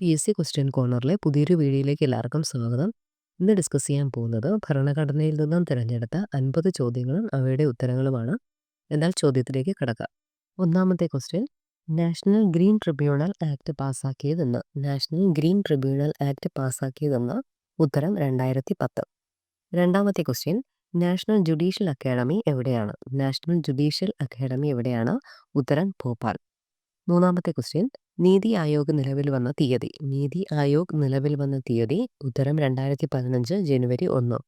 PSC question കോർണറിലെ പുതിയൊരു വീഡിയോയിലേക്ക് എല്ലാവർക്കും സ്വാഗതം. ഇന്ന് ഡിസ്കസ് ചെയ്യാൻ പോകുന്നത് ഭരണഘടനയിൽ നിന്നും തിരഞ്ഞെടുത്ത 50 ചോദ്യങ്ങളും അവയുടെ ഉത്തരങ്ങളുമാണ്. എന്നാൽ ചോദ്യത്തിലേക്ക് കടക്കാം. ഒന്നാമത്തെ question, national green tribunal act പാസ്സാക്കിയതെന്ന്. നാഷണൽ ഗ്രീൻ ട്രിബ്യൂണൽ ആക്ട് പാസ്സാക്കിയതെന്ന്. ഉത്തരം 2010. രണ്ടാമത്തെ ക്വസ്റ്റ്യൻ, നാഷണൽ ജുഡീഷ്യൽ അക്കാഡമി എവിടെയാണ്? നാഷണൽ ജുഡീഷ്യൽ അക്കാഡമി എവിടെയാണ്? ഉത്തരം ഭോപ്പാൽ. മൂന്നാമത്തെ ക്വസ്റ്റ്യൻ, നീതി ആയോഗ് നിലവിൽ വന്ന തീയതി. നീതി ആയോഗ് നിലവിൽ വന്ന തീയതി. ഉത്തരം 2015 ജനുവരി 1.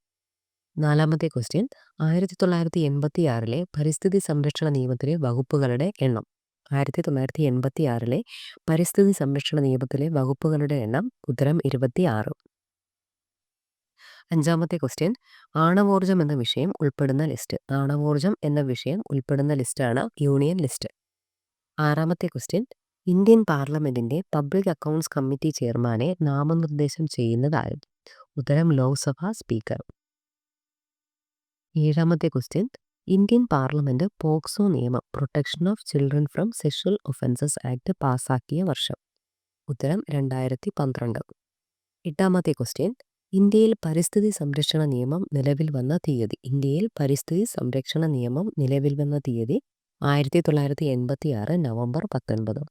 നാലാമത്തെ ക്വസ്റ്റ്യൻ, 1986 പരിസ്ഥിതി സംരക്ഷണ നിയമത്തിലെ വകുപ്പുകളുടെ എണ്ണം. 1986 പരിസ്ഥിതി സംരക്ഷണ നിയമത്തിലെ വകുപ്പുകളുടെ എണ്ണം. ഉത്തരം 26. അഞ്ചാമത്തെ ക്വസ്റ്റ്യൻ, ആണവോർജം എന്ന വിഷയം ഉൾപ്പെടുന്ന ലിസ്റ്റ്. ആണവോർജം എന്ന വിഷയം ഉൾപ്പെടുന്ന ലിസ്റ്റാണ് യൂണിയൻ ലിസ്റ്റ്. ആറാമത്തെ ക്വസ്റ്റ്യൻ, ഇന്ത്യൻ പാർലമെന്റിന്റെ പബ്ലിക് അക്കൗണ്ട്സ് കമ്മിറ്റി ചെയർമാനെ നാമനിർദ്ദേശം ചെയ്യുന്നതാരും. ഉത്തരം ലോക്സഭാ സ്പീക്കർ. ഏഴാമത്തെ ക്വസ്റ്റ്യൻ, ഇന്ത്യൻ പാർലമെന്റ് പോക്സോ നിയമം protection of children from sexual offences act പാസാക്കിയ വർഷം. ഉത്തരം 2012. എട്ടാമത്തെ ക്വസ്റ്റ്യൻ, ഇന്ത്യയിൽ പരിസ്ഥിതി സംരക്ഷണ നിയമം നിലവിൽ വന്ന തീയതി. ഇന്ത്യയിൽ പരിസ്ഥിതി സംരക്ഷണ നിയമം നിലവിൽ വന്ന തീയതി 1986 നവംബർ 19.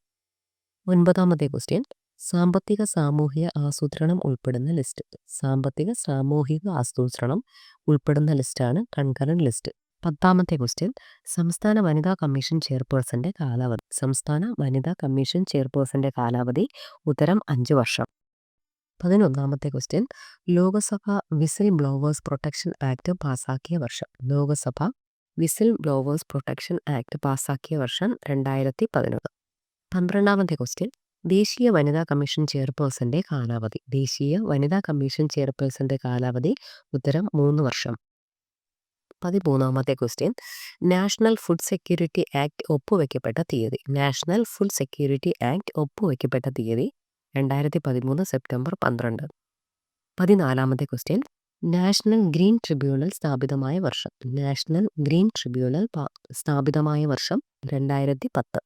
ഒൻപതാമത്തെ ക്വസ്റ്റ്യൻ, സാമ്പത്തിക സാമൂഹിക ആസൂത്രണം ഉൾപ്പെടുന്ന ലിസ്റ്റ്. സാമ്പത്തിക സാമൂഹിക ആസൂത്രണം ഉൾപ്പെടുന്ന ലിസ്റ്റാണ് കൺകറന്റ് ലിസ്റ്റ്. പത്താമത്തെ ക്വസ്റ്റ്യൻ, സംസ്ഥാന വനിതാ കമ്മീഷൻ ചെയർപേഴ്സന്റെ കാലാവധി. സംസ്ഥാന വനിതാ കമ്മീഷൻ ചെയർപേഴ്സന്റെ കാലാവധി. ഉത്തരം 5 വർഷം. 11ാമത്തെ question, Lok Sabha whistle blowers protection act പാസാക്കിയ വർഷം. Lok Sabha whistle blowers protection act പാസാക്കിയ വർഷം 2011. 12ാമത്തെ ക്വസ്റ്റ്യൻ, ദേശീയ വനിതാ കമ്മീഷൻ ചെയർപേഴ്സന്റെ കാലാവധി. ദേശീയ വനിതാ കമ്മീഷൻ ചെയർപേഴ്സന്റെ കാലാവധി. ഉത്തരം 3 വർഷം. 13ാമത്തെ question, national food security act ഒപ്പുവെക്കപ്പെട്ട തീയതി. നാഷണൽ ഫുഡ് സെക്യൂരിറ്റി ആക്ട് ഒപ്പുവെക്കപ്പെട്ട തീയതി 2013 സെപ്റ്റംബർ 12. 14ാമത്തെ ക്വസ്റ്റ്യൻ, നാഷണൽ ഗ്രീൻ ട്രിബ്യൂണൽ സ്ഥാപിതമായ വർഷം. നാഷണൽ ഗ്രീൻ ട്രിബ്യൂണൽ സ്ഥാപിതമായ വർഷം 2010.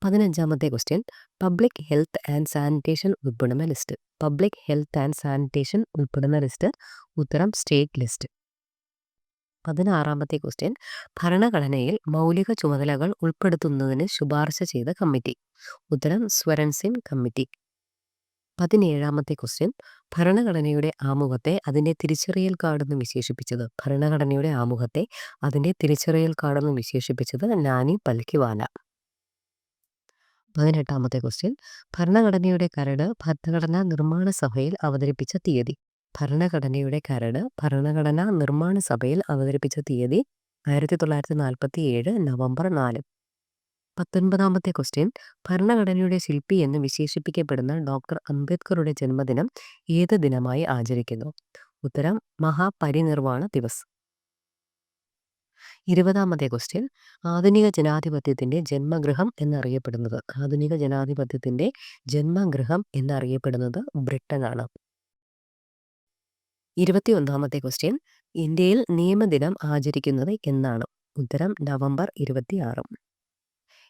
15ാമത്തെ question, public health and sanitation ഉൾപ്പെടുന്ന list. Public health and sanitation ഉൾപ്പെടുന്ന ലിസ്റ്റ്. ഉത്തരം സ്റ്റേറ്റ് ലിസ്റ്റ്. 16ാമത്തെ ക്വസ്റ്റ്യൻ, ഭരണഘടനയിൽ മൗലിക ചുമതലകൾ ഉൾപ്പെടുത്തുന്നതിന് ശുപാർശ ചെയ്ത കമ്മിറ്റി. ഉത്തരം സ്വരൺ സിംഗ് കമ്മിറ്റി. 17ാമത്തെ ക്വസ്റ്റ്യൻ, ഭരണഘടനയുടെ ആമുഖത്തെ അതിൻ്റെ തിരിച്ചറിയൽ കാർഡെന്ന് വിശേഷിപ്പിച്ചത്. ഭരണഘടനയുടെ ആമുഖത്തെ അതിൻ്റെ തിരിച്ചറിയൽ കാർഡെന്ന് വിശേഷിപ്പിച്ചത് നാനി പൽക്കിവാല. 18ാമത്തെ ക്വസ്റ്റ്യൻ, ഭരണഘടനയുടെ കരട് ഭരണഘടനാ നിർമ്മാണ സഭയിൽ അവതരിപ്പിച്ച തീയതി. ഭരണഘടനയുടെ കരട് ഭരണഘടനാ നിർമ്മാണ സഭയിൽ അവതരിപ്പിച്ച തീയതി 1947 നവംബർ 4. 19ാമത്തെ ക്വസ്റ്റ്യൻ, ഭരണഘടനയുടെ ശില്പി എന്ന് വിശേഷിപ്പിക്കപ്പെടുന്ന ഡോക്ടർ അംബേദ്കറുടെ ജന്മദിനം ഏത് ദിനമായി ആചരിക്കുന്നു? ഉത്തരം മഹാപരിനിർവാണ ദിവസ്. 20ാമത്തെ ക്വസ്റ്റ്യൻ, ആധുനിക ജനാധിപത്യത്തിന്റെ ജന്മഗൃഹം എന്നറിയപ്പെടുന്നത്. ആധുനിക ജനാധിപത്യത്തിന്റെ ജന്മഗൃഹം എന്നറിയപ്പെടുന്നത് ബ്രിട്ടനാണ്. 21ാമത്തെ ക്വസ്റ്റ്യൻ, ഇന്ത്യയിൽ നിയമദിനം ആചരിക്കുന്നത് എന്നാണ്? ഉത്തരം നവംബർ 26.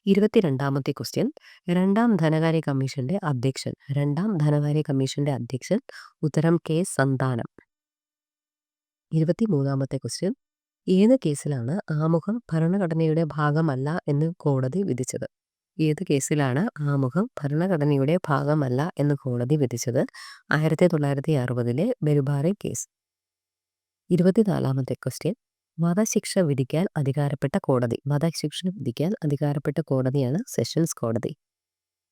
22ാമത്തെ ക്വസ്റ്റ്യൻ, രണ്ടാം ധനകാര്യ കമ്മീഷന്റെ അധ്യക്ഷൻ. രണ്ടാം ധനകാര്യ കമ്മീഷന്റെ അധ്യക്ഷൻ. ഉത്തരം കെ സന്താനം. 23ാമത്തെ ക്വസ്റ്റ്യൻ, ഏത് കേസിലാണ് ആമുഖം ഭരണഘടനയുടെ ഭാഗമല്ല എന്ന് കോടതി വിധിച്ചത്? ഏത് കേസിലാണ് ആമുഖം ഭരണഘടനയുടെ ഭാഗമല്ല എന്ന് കോടതി വിധിച്ചത്? 1960 ബെരുബാറി കേസ്. 24ാമത്തെ ക്വസ്റ്റ്യൻ, വധശിക്ഷ വിധിക്കാൻ അധികാരപ്പെട്ട കോടതി. വധശിക്ഷ വിധിക്കാൻ അധികാരപ്പെട്ട കോടതിയാണ് സെഷൻസ് കോടതി.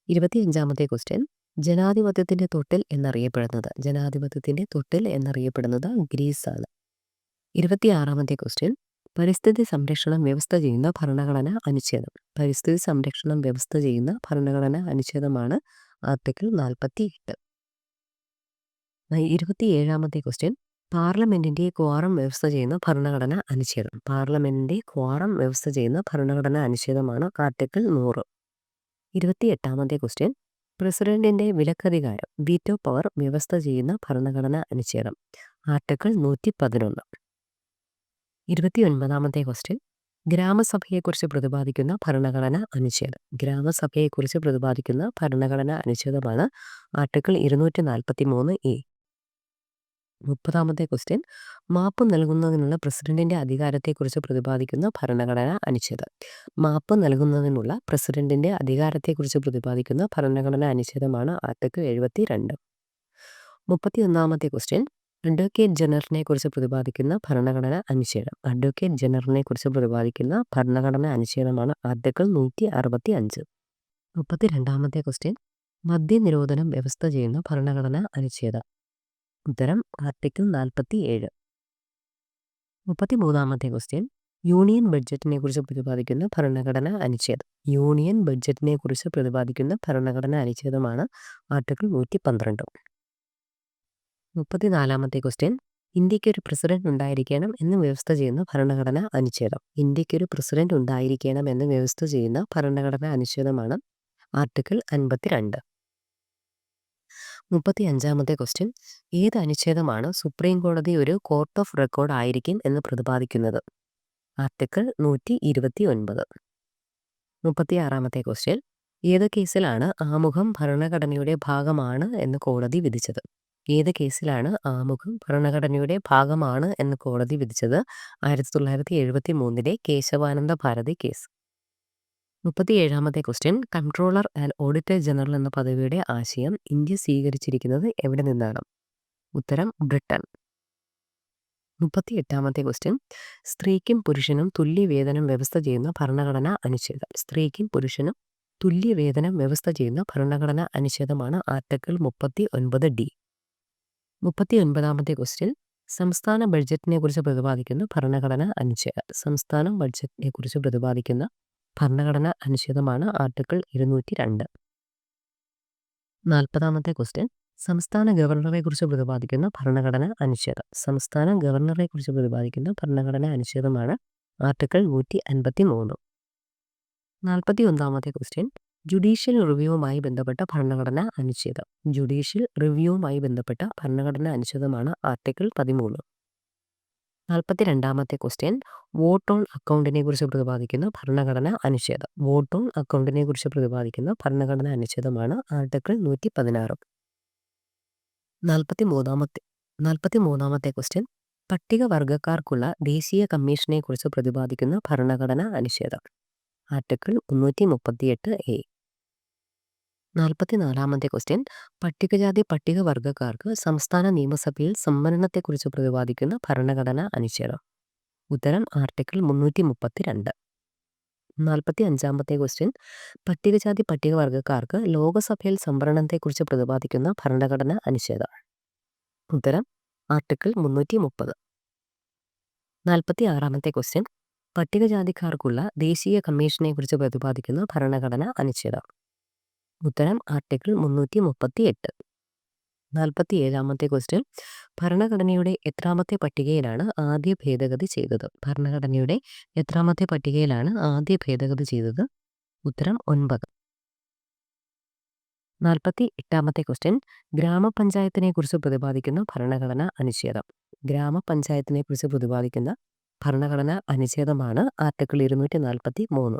25ാമത്തെ ക്വസ്റ്റ്യൻ, ജനാധിപത്യത്തിന്റെ തൊട്ടിൽ എന്നറിയപ്പെടുന്നത്. ജനാധിപത്യത്തിന്റെ തൊട്ടിൽ എന്നറിയപ്പെടുന്നത് ഗ്രീസാണ്. 26ാമത്തെ ക്വസ്റ്റ്യൻ, പരിസ്ഥിതി സംരക്ഷണം വ്യവസ്ഥ ചെയ്യുന്ന ഭരണഘടനാ അനുച്ഛേദം. പരിസ്ഥിതി സംരക്ഷണം വ്യവസ്ഥ ചെയ്യുന്ന ഭരണഘടനാ അനുച്ഛേദമാണ് ആർട്ടിക്കിൾ 48. 27ാമത്തെ ക്വസ്റ്റ്യൻ, പാർലമെന്റിന്റെ ക്വാറം വ്യവസ്ഥ ചെയ്യുന്ന ഭരണഘടനാ അനുച്ഛേദം. പാർലമെന്റിന്റെ ക്വാറം വ്യവസ്ഥ ചെയ്യുന്ന ഭരണഘടനാ അനുച്ഛേദമാണ് ആർട്ടിക്കിൾ 100. 28ാമത്തെ ക്വസ്റ്റ്യൻ, പ്രസിഡന്റിന്റെ വിലക്കധികാരം വീറ്റോ പവർ വ്യവസ്ഥ ചെയ്യുന്ന ഭരണഘടനാ അനുച്ഛേദം. ആർട്ടിക്കിൾ 111. 29ാമത്തെ ക്വസ്റ്റ്യൻ, ഗ്രാമസഭയെക്കുറിച്ച് പ്രതിപാദിക്കുന്ന ഭരണഘടനാ അനുച്ഛേദം. ഗ്രാമസഭയെക്കുറിച്ച് പ്രതിപാദിക്കുന്ന ഭരണഘടനാ അനുച്ഛേദമാണ് ആർട്ടിക്കിൾ 243A. 30ാമത്തെ ക്വസ്റ്റ്യൻ. മാപ്പ് നൽകുന്നതിനുള്ള പ്രസിഡന്റിന്റെ അധികാരത്തെക്കുറിച്ച് പ്രതിപാദിക്കുന്ന ഭരണഘടനാ അനുച്ഛേദം. മാപ്പ് നൽകുന്നതിനുള്ള പ്രസിഡന്റിന്റെ അധികാരത്തെക്കുറിച്ച് പ്രതിപാദിക്കുന്ന ഭരണഘടനാ അനുച്ഛേദമാണ് ആർട്ടിക്കിൾ 72. 31ാമത്തെ ക്വസ്റ്റ്യൻ. അഡ്വക്കേറ്റ് ജനറലിനെ കുറിച്ച് പ്രതിപാദിക്കുന്ന ഭരണഘടനാ അനുച്ഛേദം. അഡ്വക്കേറ്റ് ജനറലിനെ കുറിച്ച് പ്രതിപാദിക്കുന്ന ഭരണഘടനാ അനുച്ഛേദമാണ് ആർട്ടിക്കിൾ 165. 32ാമത്തെ ക്വസ്റ്റ്യൻ. മദ്യനിരോധനം വ്യവസ്ഥ ചെയ്യുന്ന ഭരണഘടനാ അനുച്ഛേദം. ഉത്തരം ആർട്ടിക്കിൾ 47. 33ാമത്തെ ക്വസ്റ്റ്യൻ. യൂണിയൻ ബഡ്ജറ്റിനെ കുറിച്ച് പ്രതിപാദിക്കുന്ന ഭരണഘടനാ അനുച്ഛേദം. യൂണിയൻ ബഡ്ജറ്റിനെ കുറിച്ച് പ്രതിപാദിക്കുന്ന ഭരണഘടനാ അനുച്ഛേദമാണ് ആർട്ടിക്കിൾ 112. 34ാമത്തെ ക്വസ്റ്റ്യൻ. ഇന്ത്യക്കൊരു പ്രസിഡന്റ് ഉണ്ടായിരിക്കണം എന്ന് വ്യവസ്ഥ ചെയ്യുന്ന ഭരണഘടനാ അനുച്ഛേദം. ഇന്ത്യക്കൊരു പ്രസിഡന്റ് ഉണ്ടായിരിക്കണം എന്ന് വ്യവസ്ഥ ചെയ്യുന്ന ഭരണഘടനാ അനുച്ഛേദമാണ് ആർട്ടിക്കിൾ 52. 35ാമത്തെ ക്വസ്റ്റ്യൻ. ഏത് അനുച്ഛേദമാണ് സുപ്രീം കോടതി ഒരു കോർട്ട് ഓഫ് റെക്കോർഡ് ആയിരിക്കും എന്ന് പ്രതിപാദിക്കുന്നത്? ആർട്ടിക്കിൾ 129. 36ാമത്തെ ക്വസ്റ്റ്യൻ. ഏത് കേസിലാണ് ആമുഖം ഭരണഘടനയുടെ ഭാഗമാണ് എന്ന് കോടതി വിധിച്ചത്? ഏത് കേസിലാണ് ആമുഖം ഭരണഘടനയുടെ ഭാഗമാണ് എന്ന് കോടതി വിധിച്ചത്? 1973 കേശവാനന്ദ ഭാരതി കേസ്. 37ാമത്തെ question. Controller and auditor general എന്ന പദവിയുടെ ആശയം ഇന്ത്യ സ്വീകരിച്ചിരിക്കുന്നത് എവിടെ നിന്നാണ്? ഉത്തരം ബ്രിട്ടൻ. 38ാമത്തെ ക്വസ്റ്റ്യൻ. സ്ത്രീക്കും പുരുഷനും തുല്യവേതനം വ്യവസ്ഥ ചെയ്യുന്ന ഭരണഘടനാ അനുച്ഛേദം. സ്ത്രീക്കും പുരുഷനും തുല്യവേതനം വ്യവസ്ഥ ചെയ്യുന്ന ഭരണഘടനാ അനുച്ഛേദമാണ് ആർട്ടിക്കിൾ 39D. 39ാമത്തെ ക്വസ്റ്റ്യൻ. സംസ്ഥാന ബഡ്ജറ്റിനെ കുറിച്ച് പ്രതിപാദിക്കുന്ന ഭരണഘടനാ അനുച്ഛേദം. സംസ്ഥാന ബഡ്ജറ്റിനെ കുറിച്ച് പ്രതിപാദിക്കുന്ന ഭരണഘടനാ അനുച്ഛേദമാണ് ആർട്ടിക്കിൾ 202. 40ാമത്തെ ക്വസ്റ്റ്യൻ. സംസ്ഥാന ഗവർണറെ കുറിച്ച് പ്രതിപാദിക്കുന്ന ഭരണഘടനാ അനുച്ഛേദം. സംസ്ഥാന ഗവർണറെ കുറിച്ച് പ്രതിപാദിക്കുന്ന ഭരണഘടനാ അനുച്ഛേദമാണ് ആർട്ടിക്കിൾ 153. 41ാമത്തെ ക്വസ്റ്റ്യൻ. ജുഡീഷ്യൽ റിവ്യൂവുമായി ബന്ധപ്പെട്ട ഭരണഘടനാ അനുച്ഛേദം. ജുഡീഷ്യൽ റിവ്യൂവുമായി ബന്ധപ്പെട്ട ഭരണഘടനാ അനുച്ഛേദമാണ് ആർട്ടിക്കിൾ 13. 42ാമത്തെ ക്വസ്റ്റ്യൻ. വോട്ട് ഓൺ അക്കൗണ്ടിനെ കുറിച്ച് പ്രതിപാദിക്കുന്ന ഭരണഘടനാ അനുച്ഛേദം. വോട്ട് ഓൺ അക്കൗണ്ടിനെ കുറിച്ച് പ്രതിപാദിക്കുന്ന ഭരണഘടനാ അനുച്ഛേദമാണ് ആർട്ടിക്കിൾ 116. 43ാമത്തെ ക്വസ്റ്റ്യൻ. പട്ടികവർഗക്കാർക്കുള്ള ദേശീയ കമ്മീഷനെ കുറിച്ച് പ്രതിപാദിക്കുന്ന ഭരണഘടനാ അനുച്ഛേദം. Article 338A. 44ാമത്തെ ക്വസ്റ്റ്യൻ. പട്ടികജാതി പട്ടികവർഗക്കാർക്ക് സംസ്ഥാന നിയമസഭയിൽ സംവരണത്തെക്കുറിച്ച് പ്രതിപാദിക്കുന്ന ഭരണഘടനാ അനുച്ഛേദം. ഉത്തരം ആർട്ടിക്കിൾ 332. 45ാമത്തെ ക്വസ്റ്റ്യൻ. പട്ടികജാതി പട്ടികവർഗക്കാർക്ക് ലോകസഭയിൽ സംവരണത്തെക്കുറിച്ച് പ്രതിപാദിക്കുന്ന ഭരണഘടനാ അനുച്ഛേദം. ഉത്തരം ആർട്ടിക്കിൾ 330. 46ാമത്തെ ക്വസ്റ്റ്യൻ. പട്ടികജാതിക്കാർക്കുള്ള ദേശീയ കമ്മീഷനെ കുറിച്ച് പ്രതിപാദിക്കുന്ന ഭരണഘടനാ അനുച്ഛേദം. ഉത്തരം ആർട്ടിക്കിൾ 338. 47ാമത്തെ ക്വസ്റ്റ്യൻ. ഭരണഘടനയുടെ എത്രാമത്തെ പട്ടികയിലാണ് ആദ്യ ഭേദഗതി ചെയ്തത്? ഭരണഘടനയുടെ എത്രാമത്തെ പട്ടികയിലാണ് ആദ്യ ഭേദഗതി ചെയ്തത്? ഉത്തരം 9. 48ാമത്തെ ക്വസ്റ്റ്യൻ. ഗ്രാമപഞ്ചായത്തിനെ കുറിച്ച് പ്രതിപാദിക്കുന്ന ഭരണഘടനാ അനുച്ഛേദം. ഗ്രാമപഞ്ചായത്തിനെ കുറിച്ച് പ്രതിപാദിക്കുന്ന ഭരണഘടനാ അനുച്ഛേദമാണ് ആർട്ടിക്കിൾ 243.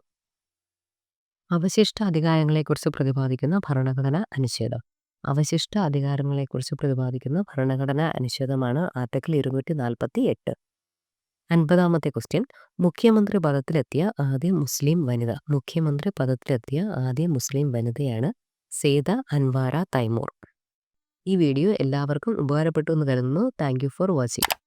അവശിഷ്ട അധികാരങ്ങളെക്കുറിച്ച് പ്രതിപാദിക്കുന്ന ഭരണഘടനാ അനുച്ഛേദം. അവശിഷ്ട അധികാരങ്ങളെക്കുറിച്ച് പ്രതിപാദിക്കുന്ന ഭരണഘടനാ അനുച്ഛേദമാണ് ആർട്ടിക്കിൾ 248. 50ാമത്തെ ക്വസ്റ്റ്യൻ. മുഖ്യമന്ത്രി പദത്തിലെത്തിയ ആദ്യ മുസ്ലിം വനിത. മുഖ്യമന്ത്രി പദത്തിലെത്തിയ ആദ്യ മുസ്ലിം വനിതയാണ് സെയ്ദ അൻവാര തൈമൂർ. ഈ വീഡിയോ എല്ലാവർക്കും ഉപകാരപ്പെട്ടു എന്ന് കരുതുന്നു. Thank you for watching.